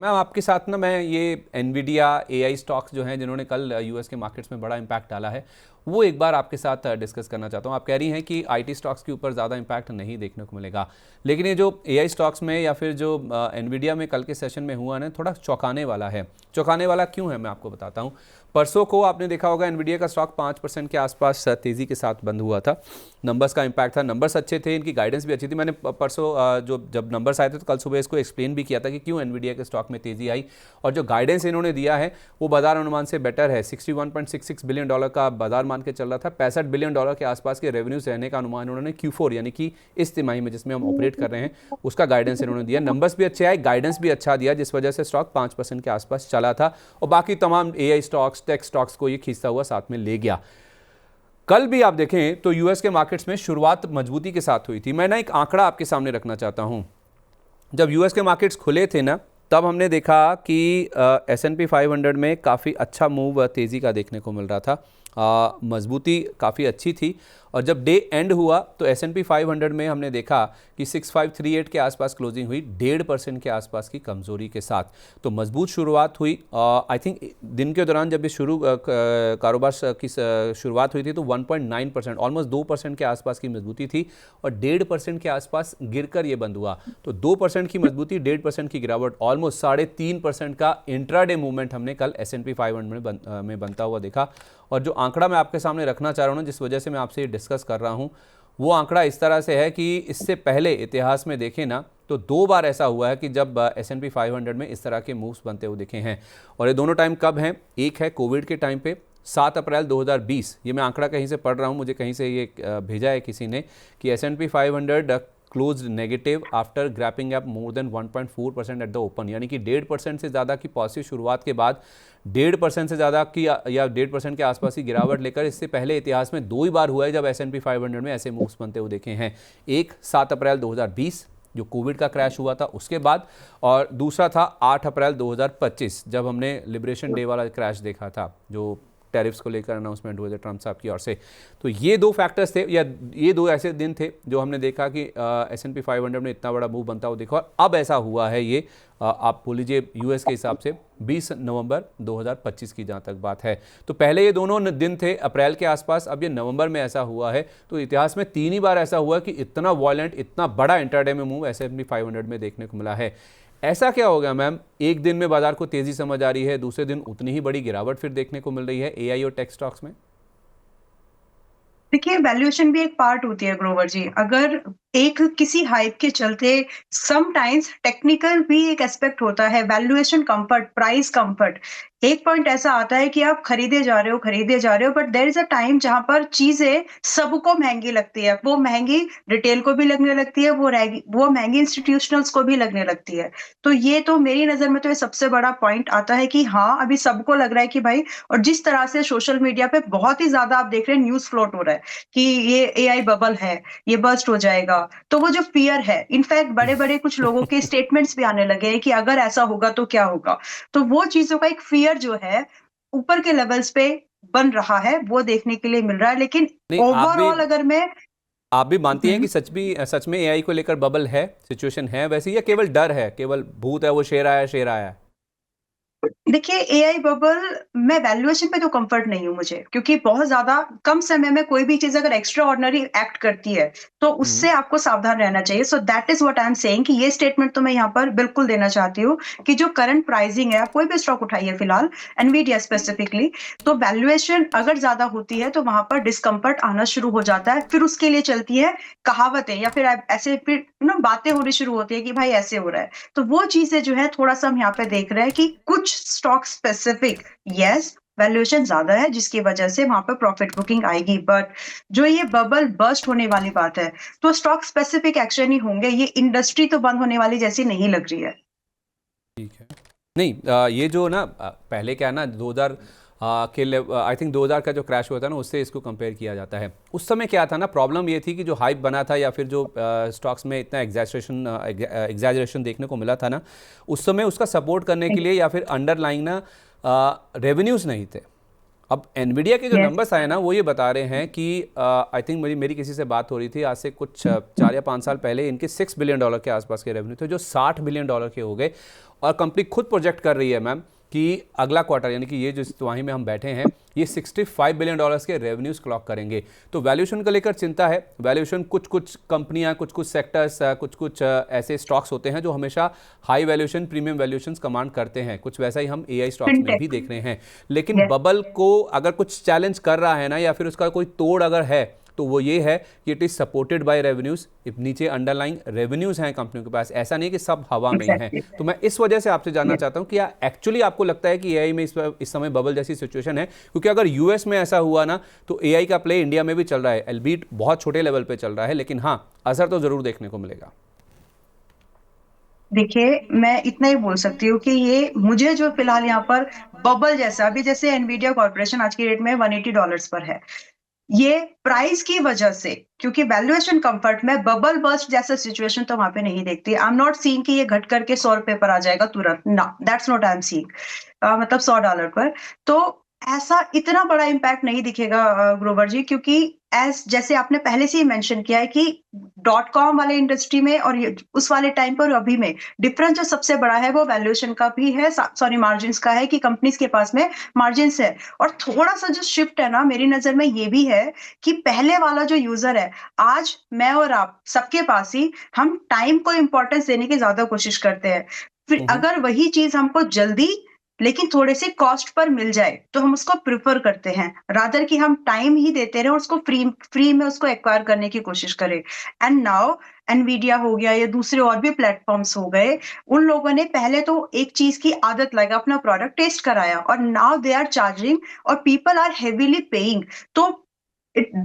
Ma'am आपके साथ ना मैं ये एनवीडिया एआई स्टॉक्स जो हैं जिन्होंने कल यूएस के मार्केट्स में बड़ा इम्पैक्ट डाला है वो एक बार आपके साथ डिस्कस करना चाहता हूँ। आप कह रही हैं कि आईटी स्टॉक्स के ऊपर ज़्यादा इम्पैक्ट नहीं देखने को मिलेगा, लेकिन ये जो एआई स्टॉक्स में या फिर जो एनवीडिया में कल के सेशन में हुआ ना, थोड़ा चौंकाने वाला है। चौंकाने वाला क्यों है मैं आपको बताता हूँ। परसों को आपने देखा होगा एनवीडिया का स्टॉक 5% के आसपास तेज़ी के साथ बंद हुआ था। नंबर्स का इम्पैक्ट था, नंबर्स अच्छे थे, इनकी गाइडेंस भी अच्छी थी। मैंने परसों जो जब नंबर्स आए थे तो कल सुबह इसको एक्सप्लेन भी किया था कि क्यों एनवीडिया के स्टॉक में तेज़ी आई, और जो गाइडेंस इन्होंने दिया है वो बाजार अनुमान से बेटर है। $61.66 बिलियन का बाजार मान के चल रहा था। $65 बिलियन के आसपास के रेवेन्यूज रहने का अनुमान उन्होंने Q4 यानी कि इस तिमाही में जिसमें हम ऑपरेट कर रहे हैं उसका गाइडेंस इन्होंने दिया। नंबर्स भी अच्छे आए, गाइडेंस भी अच्छा दिया, जिस वजह से स्टॉक 5% के आसपास चला था और बाकी तमाम एआई स्टॉक्स, टेक स्टॉक्स को ये खींचता हुआ साथ में ले गया। कल भी आप देखें तो यूएस के मार्केट्स में शुरुआत मजबूती के साथ हुई थी। मैं ना एक आंकड़ा आपके सामने रखना चाहता हूं। जब यूएस के मार्केट्स खुले थे ना, तब हमने देखा कि S&P 500 में काफ़ी अच्छा मूव तेज़ी का देखने को मिल रहा था। मजबूती काफ़ी अच्छी थी, और जब डे एंड हुआ तो S&P 500 में हमने देखा कि 6538 के आसपास क्लोजिंग हुई, 1.5% के आसपास की कमज़ोरी के साथ। तो मजबूत शुरुआत हुई। आई थिंक दिन के दौरान जब ये कारोबार की शुरुआत हुई थी तो 1.9%, ऑलमोस्ट 2% के आसपास की मजबूती थी, और 1.5% के आसपास गिरकर ये बंद हुआ। तो 2% की मजबूती, 1.5% की गिरावट, ऑलमोस्ट 3.5% का इंट्राडे मूवमेंट हमने कल S&P 500 में बनता हुआ देखा। और जो आंकड़ा मैं आपके सामने रखना चाह रहा हूँ ना, जिस वजह से मैं आपसे ये डिस्कस कर रहा हूँ, वो आंकड़ा इस तरह से है कि इससे पहले इतिहास में देखें ना तो 2 बार ऐसा हुआ है कि जब S&P 500 में इस तरह के मूव्स बनते हुए दिखे हैं। और ये दोनों टाइम कब हैं? एक है कोविड के टाइम पे 7 अप्रैल 2020, ये मैं आंकड़ा कहीं से पढ़ रहा हूँ, मुझे कहीं से ये भेजा है किसी ने, कि S&P 500 close negative after grappling up more than 1.4% at the open, यानी कि 1.5% से ज़्यादा की पॉजिटिव शुरुआत के बाद 1.5% से ज़्यादा की या 1.5% के आसपास की गिरावट लेकर इससे पहले इतिहास में 2 ही बार हुआ है जब S&P 500 में ऐसे मूव्स बनते हुए देखे हैं। एक 7 अप्रैल 2020 जो कोविड का क्रैश हुआ था उसके बाद, और दूसरा था 8 अप्रैल 2025 जब हमने लिबरेशन डे वाला क्रैश देखा था, जो टैरिफ्स को लेकर अनाउंसमेंट हुए थे ट्रंप साहब की ओर से। तो ये 2 फैक्टर्स थे, या ये 2 ऐसे दिन थे जो हमने देखा कि S&P 500 में इतना बड़ा मूव बनता हुआ देखा। और अब ऐसा हुआ है, ये आप बोल लीजिए यूएस के हिसाब से 20 नवंबर 2025 की जहाँ तक बात है। तो पहले ये दोनों दिन थे अप्रैल के आसपास, अब ये नवंबर में ऐसा हुआ है। तो इतिहास में 3 ही बार ऐसा हुआ कि इतना वॉयलेंट, इतना बड़ा इंट्राडे में मूव S&P 500 में देखने को मिला है। ऐसा क्या हो गया मैम, एक दिन में बाजार को तेजी समझ आ रही है, दूसरे दिन उतनी ही बड़ी गिरावट फिर देखने को मिल रही है एआई और टेक स्टॉक्स में? देखिए, वैल्यूएशन भी एक पार्ट होती है ग्रोवर जी। अगर एक किसी हाइप के चलते समटाइम्स टेक्निकल भी एक एस्पेक्ट होता है, वैल्यूएशन कंफर्ट, प्राइस कंफर्ट। एक पॉइंट ऐसा आता है कि आप खरीदे जा रहे हो, but there is a time जहां पर चीजें सबको महंगी लगती है। वो महंगी रिटेल को भी लगने लगती है, वो महंगी इंस्टीट्यूशनल्स को भी लगने लगती है। तो ये तो मेरी नजर में तो ये सबसे बड़ा पॉइंट आता है कि हाँ, अभी सबको लग रहा है कि भाई, और जिस तरह से सोशल मीडिया पे बहुत ही ज्यादा आप देख रहे हैं, न्यूज फ्लोट हो रहा है कि ये एआई बबल है, ये बर्स्ट हो जाएगा। तो वो जो फ़ियर है, इनफैक्ट बड़े-बड़े कुछ लोगों के स्टेटमेंट्स भी आने लगे हैं कि अगर ऐसा होगा तो क्या होगा? तो वो चीज़ों का एक फ़ियर जो है, ऊपर के लेवल्स पे बन रहा है, वो देखने के लिए मिल रहा है। लेकिन नहीं, ओवरऑल अगर मैं आप भी मानती हैं हुँ। कि सच में एआई को लेकर बबल है, सिचुएशन है वैसे, या केवल डर है, केवल भूत है, वो शेर आया है? देखिए, एआई बबल, मैं वैल्यूएशन पे तो कम्फर्ट नहीं हूँ मुझे, क्योंकि बहुत ज़्यादा कम समय में कोई भी चीज़ अगर एक्स्ट्रा ऑर्डिनरी एक्ट करती है, तो हम्म। उससे आपको सावधान रहना चाहिए। So that is what I am saying कि ये स्टेटमेंट तो मैं यहाँ पर बिल्कुल देना चाहती हूँ कि जो करंट प्राइसिंग है, आप कोई भी स्टॉक उठाइए फिलहाल, एनवीडिया स्पेसिफिकली, तो वैल्यूएशन अगर ज़्यादा होती है, तो वहाँ पर डिस्कम्फर्ट आना शुरू हो जाता है। फिर उसके लिए चलती है कहावतें, या फिर ऐसे फिर बातें होनी शुरू होती है कि भाई ऐसे हो रहा है। तो वो चीज़ें जो है थोड़ा-सा हम यहाँ पे देख रहे हैं कि कुछ स्टॉक स्पेसिफिक, यस, वैल्यूएशन ज़्यादा है जिसकी वजह से वहाँ पे प्रॉफिट बुकिंग आएगी। बट जो ये बबल बर्स्ट होने वाली बात है, तो स्टॉक स्पेसिफिक एक्शन ही होंगे। ये इंडस्ट्री तो बंद होने वाली जैसी नहीं लग रही है। ठीक है। नहीं, ये जो ना पहले क्या है ना, 2000 आई थिंक 2000 का जो क्रैश हुआ था ना, उससे इसको कंपेयर किया जाता है। उस समय क्या था ना, प्रॉब्लम ये थी कि जो हाइप बना था या फिर जो स्टॉक्स में इतना एग्जैजरेशन देखने को मिला था ना, उस समय उसका सपोर्ट करने के लिए या फिर अंडरलाइंग ना रेवेन्यूज़ नहीं थे। अब एनवीडिया के जो Yes. नंबर्स आए ना वो ये बता रहे हैं कि आई थिंक मेरी किसी से बात हो रही थी आज से कुछ 4 या 5 साल पहले, इनके $6 बिलियन के आसपास के रेवेन्यू थे जो $60 बिलियन के हो गए। और कंपनी खुद प्रोजेक्ट कर रही है मैम कि अगला क्वार्टर यानी कि ये जो तिमाही में हम बैठे हैं ये $65 बिलियन के रेवेन्यूज क्लॉक करेंगे। तो वैल्यूएशन को लेकर चिंता है। वैल्यूएशन कुछ कुछ कंपनियां, कुछ कुछ सेक्टर्स, कुछ कुछ ऐसे स्टॉक्स होते हैं जो हमेशा high valuation, premium valuations command करते हैं। कुछ वैसा ही हम एआई स्टॉक्स में भी देख रहे हैं। लेकिन Yes. बबल को अगर कुछ चैलेंज कर रहा है ना, या फिर उसका कोई तोड़ अगर है, तो वो ये है कि it is supported by revenues. नीचे अंडरलाइंग रेवेन्यूज हैं कंपनियों के पास, ऐसा नहीं कि सब हवा में ही हैं। Exactly. तो मैं इस वजह से आपसे जानना Yes. चाहता हूं कि एक्चुअली आपको लगता है कि एआई में इस समय बबल जैसी सिचुएशन है? क्योंकि अगर यूएस में ऐसा हुआ ना तो एआई का प्ले इंडिया में भी चल रहा है, एल्बीट बहुत छोटे लेवल पे चल रहा है, लेकिन हाँ असर तो जरूर देखने को मिलेगा। देखिए, मैं इतना ही बोल सकती हूँ कि ये मुझे जो फिलहाल यहाँ पर बबल जैसा, अभी जैसे एनवीडिया कॉर्पोरेशन आज की डेट में $180 पर है, ये प्राइस की वजह से, क्योंकि वैल्यूएशन कंफर्ट में बबल बर्स्ट जैसा सिचुएशन तो वहां पे नहीं देखती। आई एम नॉट सीइंग कि ये घट करके $100 पर आ जाएगा तुरंत, ना, that's not I am seeing. मतलब $100 पर तो ऐसा इतना बड़ा इम्पैक्ट नहीं दिखेगा ग्रोवर जी, क्योंकि एज जैसे आपने पहले से ही मेंशन किया है कि डॉट कॉम वाले इंडस्ट्री में और उस वाले टाइम पर अभी में डिफरेंस जो सबसे बड़ा है वो वैल्यूएशन का भी है, सॉरी मार्जिन का है, कि कंपनीज के पास में मार्जिन है। और थोड़ा सा जो शिफ्ट है ना मेरी नजर में ये भी है कि पहले वाला जो यूजर है, आज मैं और आप सबके पास ही हम टाइम को इंपॉर्टेंस देने की ज्यादा कोशिश करते हैं। फिर अगर वही चीज हमको जल्दी लेकिन थोड़े से कॉस्ट पर मिल जाए तो हम उसको प्रेफर करते हैं, रादर कि हम टाइम ही देते रहे और उसको फ्री में उसको एक्वायर करने की कोशिश करें। एंड नाउ एनवीडिया हो गया या दूसरे और भी प्लेटफॉर्म्स हो गए, उन लोगों ने पहले तो एक चीज की आदत लगा, अपना प्रोडक्ट टेस्ट कराया, और नाउ दे आर चार्जिंग और पीपल आर हेवीली पेइंग। तो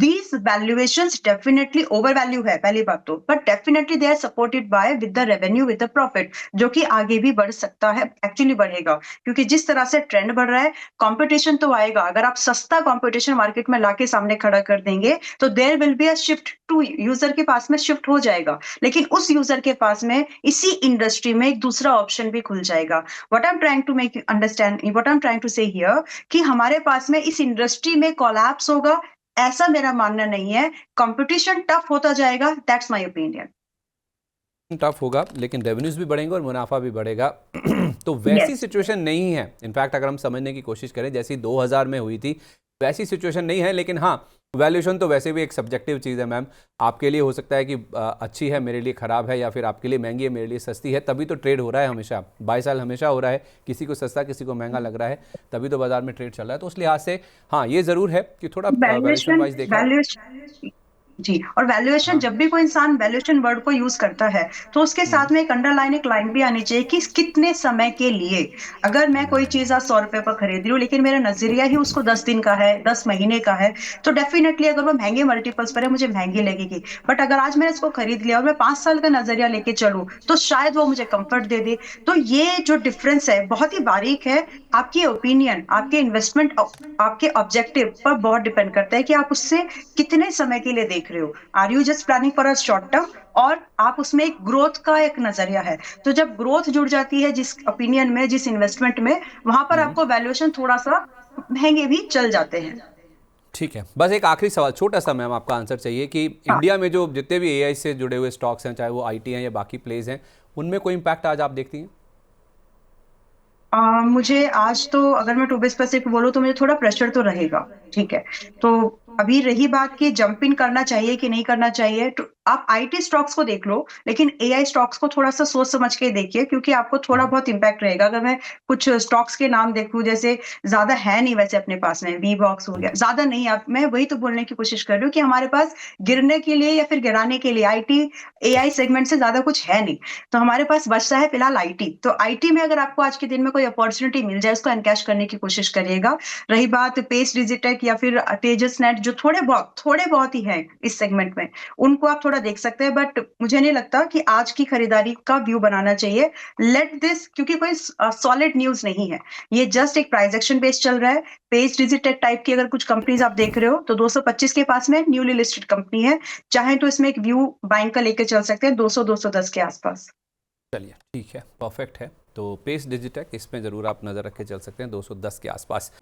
these valuations definitely overvalue है पहली बात तो, but definitely they are supported by with the revenue with the profit, जो कि आगे भी बढ़ सकता है, एक्चुअली बढ़ेगा, क्योंकि जिस तरह से ट्रेंड बढ़ रहा है कंपटीशन तो आएगा। अगर आप सस्ता कंपटीशन मार्केट में लाके सामने खड़ा कर देंगे तो there will be a shift to, user के पास में शिफ्ट हो जाएगा, लेकिन उस यूजर के पास में इसी इंडस्ट्री में एक दूसरा ऑप्शन भी खुल जाएगा। What I am trying to make you understand, what I am trying to say here, कि हमारे पास में इस इंडस्ट्री में कोलैप्स होगा ऐसा मेरा मानना नहीं है। कंपटीशन टफ होता जाएगा, दैट्स माय ओपिनियन। टफ होगा लेकिन रेवेन्यूज भी बढ़ेंगे और मुनाफा भी बढ़ेगा। तो वैसी यस, सिचुएशन नहीं है। इनफैक्ट अगर हम समझने की कोशिश करें जैसी 2000 में हुई थी वैसी सिचुएशन नहीं है। लेकिन हाँ, वैल्यूएशन तो वैसे भी एक सब्जेक्टिव चीज़ है मैम। आपके लिए हो सकता है कि अच्छी है, मेरे लिए ख़राब है, या फिर आपके लिए महंगी है, मेरे लिए सस्ती है। तभी तो ट्रेड हो रहा है हमेशा, बाय साल हमेशा हो रहा है। किसी को सस्ता किसी को महंगा लग रहा है, तभी तो बाजार में ट्रेड चल रहा है। तो उस लिहाज से हाँ, ये ज़रूर है कि थोड़ा वैल्यूएशन वैल्यूएशन वाइज देखा। वैल्यूएशन जी, और वैल्यूएशन, हाँ। जब भी कोई इंसान वैल्यूएशन वर्ड को यूज करता है तो उसके साथ में एक अंडरलाइन एक लाइन भी आनी चाहिए कि कितने समय के लिए। अगर मैं कोई चीज आज $100 पर खरीद रही हूँ लेकिन मेरा नजरिया ही उसको 10 दिन का है, 10 महीने का है, तो डेफिनेटली अगर वो महंगे मल्टीपल्स पर है मुझे महंगी लगेगी। बट अगर आज मैंने इसको खरीद लिया और मैं 5 साल का नजरिया लेके चलूं तो शायद वो मुझे कंफर्ट दे दे। तो ये जो डिफरेंस है बहुत ही बारीक है। आपकी ओपिनियन, आपके इन्वेस्टमेंट, आपके ऑब्जेक्टिव पर बहुत डिपेंड करता है कि आप उससे कितने समय के लिए देख रहे हो। Are you just planning for a short term, और आप उसमें एक ग्रोथ का एक नजरिया है। तो जब ग्रोथ जुड़ जाती है जिस ओपिनियन में, जिस इन्वेस्टमेंट में, वहां पर आपको वैल्यूएशन थोड़ा सा महंगे भी चल जाते हैं। ठीक है, बस एक आखिरी सवाल छोटा सा मैम आपका आंसर चाहिए कि हाँ। इंडिया में जो जितने भी एआई से जुड़े हुए स्टॉक्स हैं, चाहे वो आईटी हैं या बाकी प्लेज हैं, उनमें कोई इम्पैक्ट आज आप देखती हैं? मुझे आज तो अगर मैं टू बी स्पेसिफिक बोलूँ तो मुझे थोड़ा प्रेशर तो रहेगा। ठीक है, तो अभी रही बात कि जंप इन करना चाहिए कि नहीं करना चाहिए, तो आप आईटी स्टॉक्स को देख लो, लेकिन एआई स्टॉक्स को थोड़ा सा सोच समझ के देखिए, क्योंकि आपको थोड़ा बहुत इम्पैक्ट रहेगा। अगर मैं कुछ स्टॉक्स के नाम देखूं, जैसे ज्यादा है नहीं वैसे अपने पास में, वी बॉक्स हो गया, ज्यादा नहीं। आप, मैं वही तो बोलने की कोशिश कर रही हूँ कि हमारे पास गिरने के लिए या फिर गिराने के लिए आईटी एआई सेगमेंट से ज्यादा कुछ है नहीं। तो हमारे पास बचता है फिलहाल आईटी। तो आईटी में अगर आपको आज के दिन में कोई अपॉर्चुनिटी मिल जाए उसको एनकैश करने की कोशिश करिएगा। रही बात पेस डिजिटेक या फिर तेजस नेट, जो थोड़े बहुत ही है इस सेगमेंट में, उनको आप थोड़ा देख सकते हैं। बट मुझे नहीं लगता कि आज की खरीदारी का व्यू बनाना चाहिए। लेट दिस, क्योंकि कोई सॉलिड न्यूज नहीं है, ये जस्ट एक प्राइस एक्शन बेस चल रहा है। पेस डिजिटेक टाइप की अगर कुछ कंपनीज आप देख रहे हो तो 225 के पास में न्यूली लिस्टेड कंपनी है, चाहे तो इसमें एक व्यू बाइंग का लेके चल सकते हैं 200-210 के आसपास। चलिए ठीक है, परफेक्ट है। तो पेस डिजिटेक, इसमें ज़रूर आप नज़र रख के चल सकते हैं 210 के आसपास।